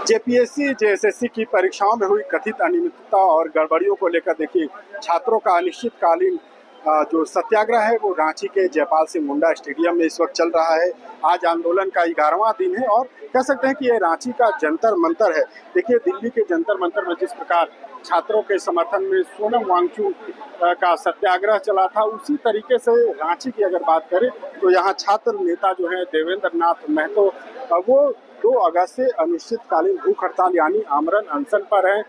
JPSC JSSC की परीक्षाओं में हुई कथित अनियमितता और गड़बड़ियों को लेकर देखिए छात्रों का अनिश्चितकालीन जो सत्याग्रह है वो रांची के जयपाल सिंह मुंडा स्टेडियम में इस वक्त चल रहा है। आज आंदोलन का 11वां दिन है और कह सकते हैं कि ये रांची का जंतर मंतर है। देखिए दिल्ली के जंतर मंतर में जिस प्रकार छात्रों के समर्थन में सोनम वांगचुक का सत्याग्रह चला था, उसी तरीके से रांची की अगर बात करें तो यहाँ छात्र नेता जो है देवेंद्र नाथ महतो वो 2 अगस्त से अनिश्चितकालीन भूख हड़ताल यानी आमरण अनशन पर है।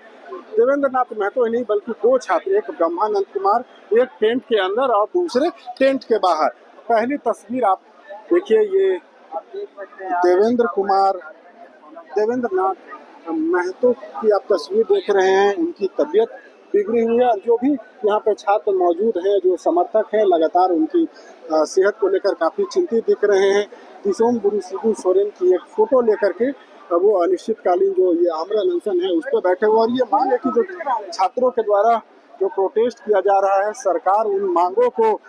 देवेंद्र नाथ महतो ही नहीं बल्कि 2 छात्र, एक ब्रह्मानंद कुमार, एक टेंट के अंदर और दूसरे टेंट के बाहर। पहली तस्वीर आप देखिए, ये देवेंद्र नाथ महतो की आप तस्वीर देख रहे हैं। उनकी तबीयत बिगड़ी हुई है और जो भी यहाँ पे छात्र मौजूद हैं, जो समर्थक हैं, लगातार उनकी सेहत को लेकर काफ़ी चिंतित दिख रहे हैं। दिसोम गुरु शिबू सोरेन की एक फोटो लेकर के वो अनिश्चितकालीन जो ये आमरण अनशन है उस पर बैठे हुए और ये मांग है कि जो छात्रों के द्वारा जो प्रोटेस्ट किया जा रहा है, सरकार उन मांगों को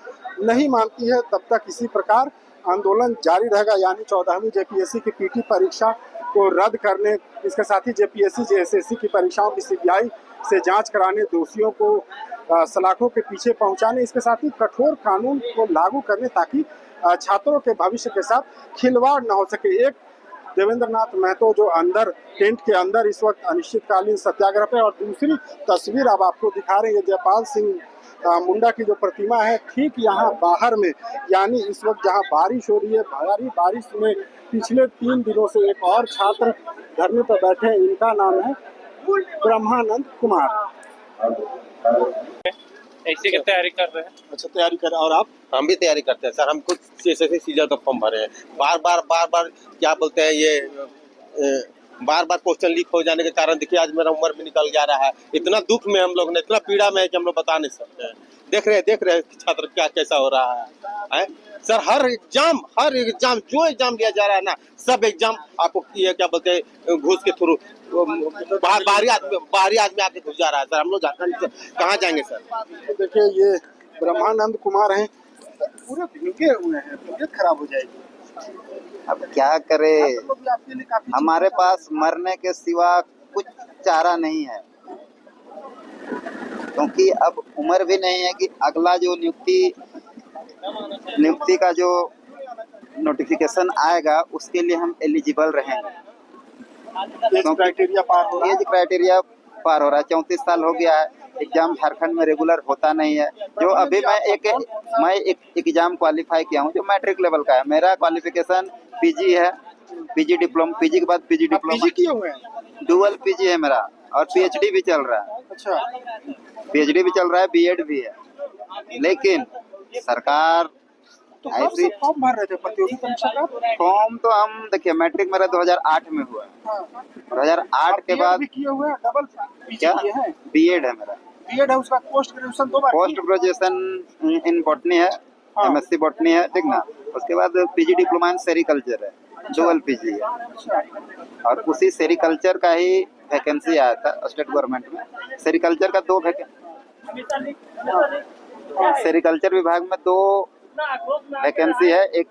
नहीं मानती है, तब तक इसी प्रकार आंदोलन जारी रहेगा। यानी 14वीं जेपीएससी की पीटी परीक्षा को रद्द करने, इसके साथ ही जेपीएससी जेएसएससी की परीक्षाओं की सीबीआई से जांच कराने, दोषियों को सलाखों के पीछे पहुंचाने, इसके साथ ही कठोर कानून को लागू करने ताकि छात्रों के भविष्य के साथ खिलवाड़ न हो सके। एक देवेंद्र नाथ महतो जो अंदर टेंट के अंदर इस वक्त अनिश्चितकालीन सत्याग्रह पे, और दूसरी तस्वीर अब आपको दिखा रहे हैं जयपाल सिंह मुंडा की जो प्रतिमा है ठीक यहाँ बाहर में। यानी इस वक्त जहाँ बारिश हो रही है, भारी बारिश में पिछले 3 दिनों से एक और छात्र धरने पर बैठे हैं। इनका नाम है ब्रह्मानंद कुमार। ऐसे की तैयारी कर रहे हैं। अच्छा, तैयारी कर रहे हैं। और आप? हम भी तैयारी करते हैं सर। हम खुद सीएसएससी सीजन का फॉर्म भरे हैं। बार बार क्या बोलते हैं ये बार क्वेश्चन लीक हो जाने के कारण देखिए आज मेरा उम्र भी निकल जा रहा है। इतना दुख में हम लोग ने, इतना पीड़ा में है कि हम लोग बता नहीं सकते हैं। देख रहे हैं छात्र क्या कैसा हो रहा है सर। हर एग्जाम जो एग्जाम लिया जा रहा है ना, सब एग्जाम आपको ये क्या बोलते हैं घूस के थ्रू बाहरी आदमी आके घुस जा रहा है सर। हम लोग कहाँ जाएंगे सर? देखिए ये ब्रह्मानंद कुमार हैं, पूरे भीगे हुए हैं, तबीयत खराब हो जाएगी। अब क्या करे, हमारे पास मरने के सिवा कुछ चारा नहीं है, क्योंकि अब उम्र भी नहीं है कि अगला जो नियुक्ति का जो नोटिफिकेशन आएगा उसके लिए हम एलिजिबल रहेंगे। एज क्राइटेरिया पार हो रहा है। 34 साल हो गया है। एग्जाम झारखंड में रेगुलर होता नहीं है। जो अभी मैं एक एग्जाम क्वालिफाई किया हूँ जो मैट्रिक लेवल का है। मेरा क्वालिफिकेशन पीजी है, पीजी डिप्लोमा, पीजी के बाद पीजी डिप्लोमा किए हुए हैं। डुअल पीजी है मेरा, और पीएचडी भी चल रहा है। अच्छा, पीएचडी भी चल रहा है, बीएड भी है। लेकिन सरकार तो ऐसी फॉर्म भर रहे थे प्रतियोगी परीक्षा का? फॉर्म तो हम देखिए मैट्रिक मेरा 2008 में हुआ। 2008 के बाद किए हुए हैं, डबल क्या बीएड है मेरा। बीएड है, उसका post graduation 2 bar. Post graduation in botany है, एमएससी बॉटनी है, ठीक ना। उसके बाद पीजी डिप्लोमा इन सेरिकल्चर है, डुअल पीजी है। और उसी सेरिकल्चर का ही वैकेंसी आया था स्टेट गवर्नमेंट में। सेरिकल्चर का 2 वैकेंसी, सेरिकल्चर विभाग में 2 वैकेंसी है। एक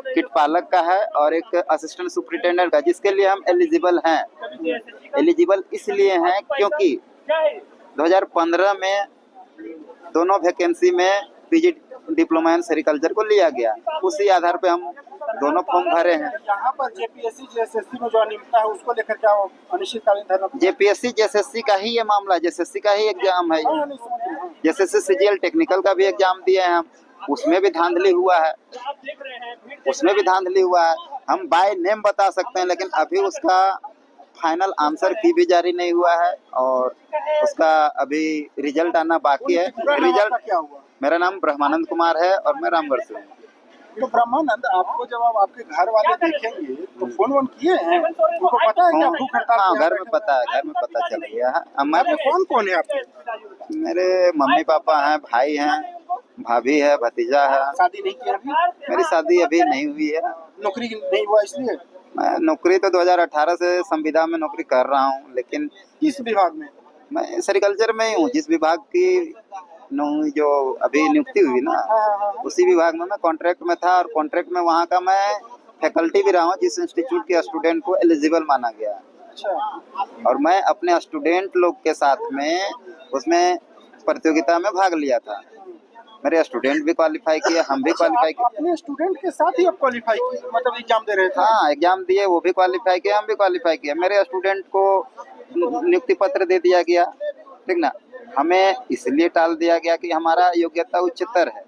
किट पालक का है और एक असिस्टेंट सुपरिटेंडेंट का, जिसके लिए हम एलिजिबल हैं। एलिजिबल इसलिए हैं क्योंकि 2015 में दोनों वैकेंसी में पीजी डिप्लोमा इन सेरिकल्चर को लिया गया। उसी आधार पे हम दोनों फॉर्म भरे हैं। यहाँ पर जेपीएससी जेएसएससी में जो अनियमितता है उसको लेकर क्या अनिश्चितकालीन धरना? जेपीएससी जेएसएससी का ही ये मामला, जेएसएससी का ही एग्जाम है। जेएसएससी सीजीएल टेक्निकल का भी एग्जाम दिए हैं हम, उसमें भी धांधली हुआ है। हम बाय नेम बता सकते हैं, लेकिन अभी उसका फाइनल आंसर की भी जारी नहीं हुआ है और उसका अभी रिजल्ट आना बाकी है। रिजल्ट क्या हुआ? मेरा नाम ब्रह्मानंद कुमार है और मैं रामगढ़ से हूँ। तो ब्रह्मानंद, आपको जब आप आपके घर वाले देखेंगे तो फोन किए हैं? उनको पता है क्या भूख हड़ताल? हाँ, घर में पता चल गया है। मैं कौन है आपके? मेरे मम्मी पापा हैं, भाई हैं, भाभी है, भतीजा है। शादी नहीं की अभी? मेरी शादी अभी नहीं हुई है। नौकरी नहीं हुआ इसलिए? मैं नौकरी तो 2018 से संविदा में नौकरी कर रहा हूँ, लेकिन किस विभाग में? मैं सेरिकल्चर में ही हूँ। जिस विभाग की जो अभी नियुक्ति हुई ना, उसी विभाग में मैं कॉन्ट्रैक्ट में था, और कॉन्ट्रैक्ट में वहाँ का मैं फैकल्टी भी रहा हूँ जिस इंस्टीट्यूट के स्टूडेंट को एलिजिबल माना गया। अच्छा, और मैं अपने स्टूडेंट लोग के साथ में उसमें प्रतियोगिता में भाग लिया था। मेरे स्टूडेंट भी क्वालिफाई किए, हम भी अच्छा, क्वालिफाई आप किए। अपने स्टूडेंट के साथ ही आप क्वालिफाई किए, मतलब एग्जाम दे रहे थे? हाँ, एग्जाम दिए, वो भी क्वालिफाई किए, हम भी क्वालिफाई किए। मेरे स्टूडेंट को नियुक्ति पत्र दे दिया गया, ठीक ना। हमें इसलिए टाल दिया गया कि हमारा योग्यता उच्चतर है,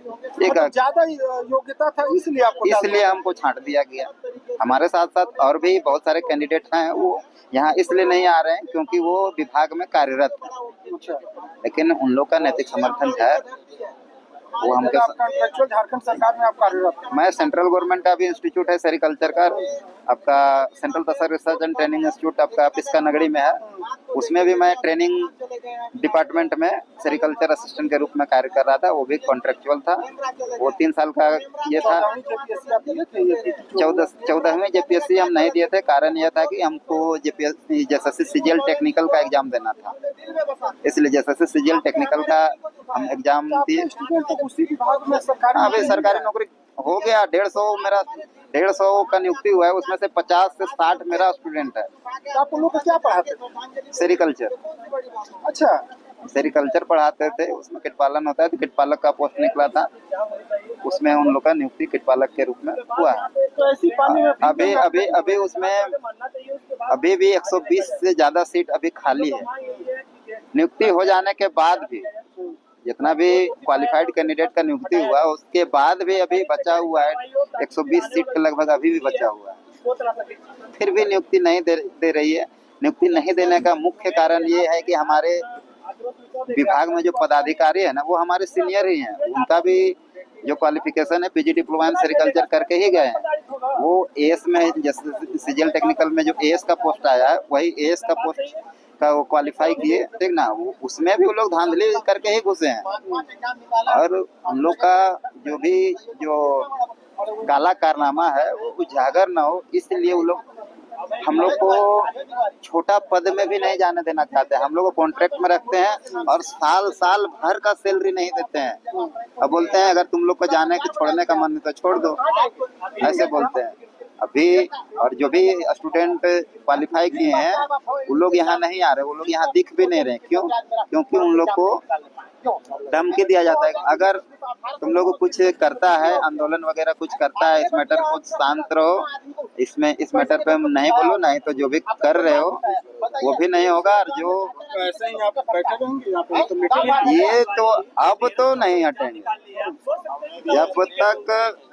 ठीक मतलब है, ज्यादा योग्यता था इसलिए आपको डाल इसलिए दिया? हमको छांट दिया गया। हमारे साथ साथ और भी बहुत सारे कैंडिडेट हैं, वो यहाँ इसलिए नहीं आ रहे हैं क्योंकि वो विभाग में कार्यरत हैं, अच्छा, लेकिन उन लोग का नैतिक समर्थन है। वो हमके आप कॉन्ट्रेक्चुअल झारखंड सरकार में आप कार्यरत हैं? मैं सेंट्रल गवर्नमेंट का भी इंस्टीट्यूट है सेरिकल्चर का, आपका central tasar research and training institute आपका पिस्का नगरी में है, उसमें भी मैं ट्रेनिंग डिपार्टमेंट में सेरिकल्चर असिस्टेंट के रूप में कार्य कर रहा था। वो भी कॉन्ट्रेक्चुअल था, वो 3 साल का ये था। 14वीं जेपीएससी हम नहीं दिए थे, कारण यह था कि हमको जेपीएससी जेएसएससी सीजीएल टेक्निकल का एग्जाम देना था, इसलिए जेएसएससी सीजीएल टेक्निकल का हम एग्जाम दिए। उसी विभाग में सरकारी अभी सरकारी नौकरी हो गया 150 का नियुक्ति हुआ है, उसमें से 50 से 60 मेरा स्टूडेंट है। तो आप लोग को क्या पढ़ाते थे? सेरिकल्चर, अच्छा, सेरिकल्चर पढ़ाते थे, उसमें कीट पालन होता है, तो कीट पालक का पोस्ट निकला था, उसमें उन लोग का नियुक्ति कीट पालक के रूप में हुआ है। तो ऐसी पानी में अभी अभी अभी उसमें अभी भी 120 से ज्यादा सीट अभी खाली है। नियुक्ति हो जाने के बाद भी जितना भी क्वालिफाइड कैंडिडेट का नियुक्ति हुआ, उसके बाद भी अभी बचा हुआ है 120 सीट के लगभग, अभी भी बचा हुआ है। फिर भी नियुक्ति नहीं दे रही है। नियुक्ति नहीं देने का मुख्य कारण ये है कि हमारे विभाग में जो पदाधिकारी है ना, वो हमारे सीनियर ही हैं, उनका भी जो क्वालिफिकेशन है पीजी डिप्लोमा इन सेरिकल्चर करके ही गए हैं। वो एएस में, जैसे सीजीएल टेक्निकल में जो एएस का पोस्ट आया है, वही एएस का पोस्ट का वो क्वालिफाई किए, ठीक ना। वो उसमें भी वो लोग धांधली करके ही घुसे हैं, और उन लोग का जो काला कारनामा है वो उजागर ना हो, इसलिए वो लोग हम लोग को छोटा पद में भी नहीं जाने देना चाहते हैं। हम लोग को कॉन्ट्रैक्ट में रखते हैं और साल भर का सैलरी नहीं देते हैं। अब बोलते हैं अगर तुम लोग को जाने के छोड़ने का मन है तो छोड़ दो, ऐसे बोलते हैं। अभी और जो भी स्टूडेंट क्वालिफाई किए हैं वो लोग यहाँ नहीं आ रहे, वो लोग यहाँ दिख भी नहीं रहे। क्यों? क्योंकि उन लोग को धमकी दिया जाता है, अगर तुम लोग को कुछ करता है, आंदोलन वगैरह कुछ करता है, इस मैटर को शांत रहो, इस मैटर पे नहीं बोलो, नहीं तो जो भी कर रहे हो वो भी नहीं होगा। और जो ऐसे ही आप बैठे रहेंगे यहाँ पे, तो मीटिंग ये तो अब तो नहीं हटेंगे जब तक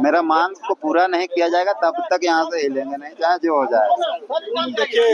मेरा मांग को पूरा नहीं किया जाएगा, तब तक यहाँ से हिलेंगे नहीं, चाहे जो हो जाए। देखिए,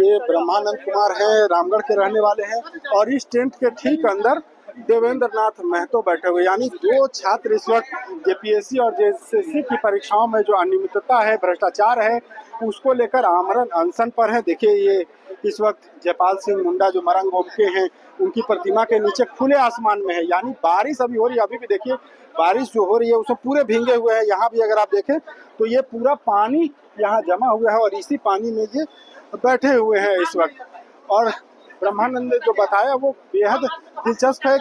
ये ब्रह्मानंद कुमार है, रामगढ़ के रहने वाले हैं, और इस टेंट के ठीक अंदर देवेंद्र नाथ महतो बैठे हुए, यानी 2 छात्र इस वक्त जेपीएससी और जेएसएससी की परीक्षाओं में जो अनियमितता है, भ्रष्टाचार है, उसको लेकर आमरण अनशन पर है। देखिए, ये इस वक्त जयपाल सिंह मुंडा जो मरंग गोम के हैं, उनकी प्रतिमा के नीचे खुले आसमान में है, यानी बारिश अभी हो रही है। अभी भी देखिए बारिश जो हो रही है उसमें पूरे भींगे हुए हैं। यहाँ भी अगर आप देखें तो ये पूरा पानी यहाँ जमा हुआ है, और इसी पानी में ये बैठे हुए हैं इस वक्त। और ब्रह्मानंद ने जो बताया वो बेहद दिलचस्प है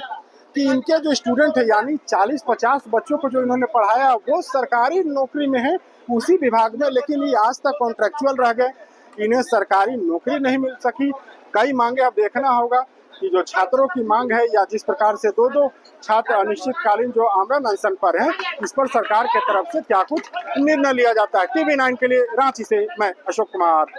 कि इनके जो स्टूडेंट है, यानी 40-50 बच्चों को जो इन्होंने पढ़ाया, वो सरकारी नौकरी में है उसी विभाग में, लेकिन ये आज तक कॉन्ट्रैक्चुअल रह गए, इन्हें सरकारी नौकरी नहीं मिल सकी। कई मांगे अब देखना होगा कि जो छात्रों की मांग है, या जिस प्रकार से 2-2 छात्र अनिश्चितकालीन जो आमरण अनशन पर हैं, इस पर सरकार के तरफ से क्या कुछ निर्णय लिया जाता है। TV9 के लिए रांची से मैं अशोक कुमार।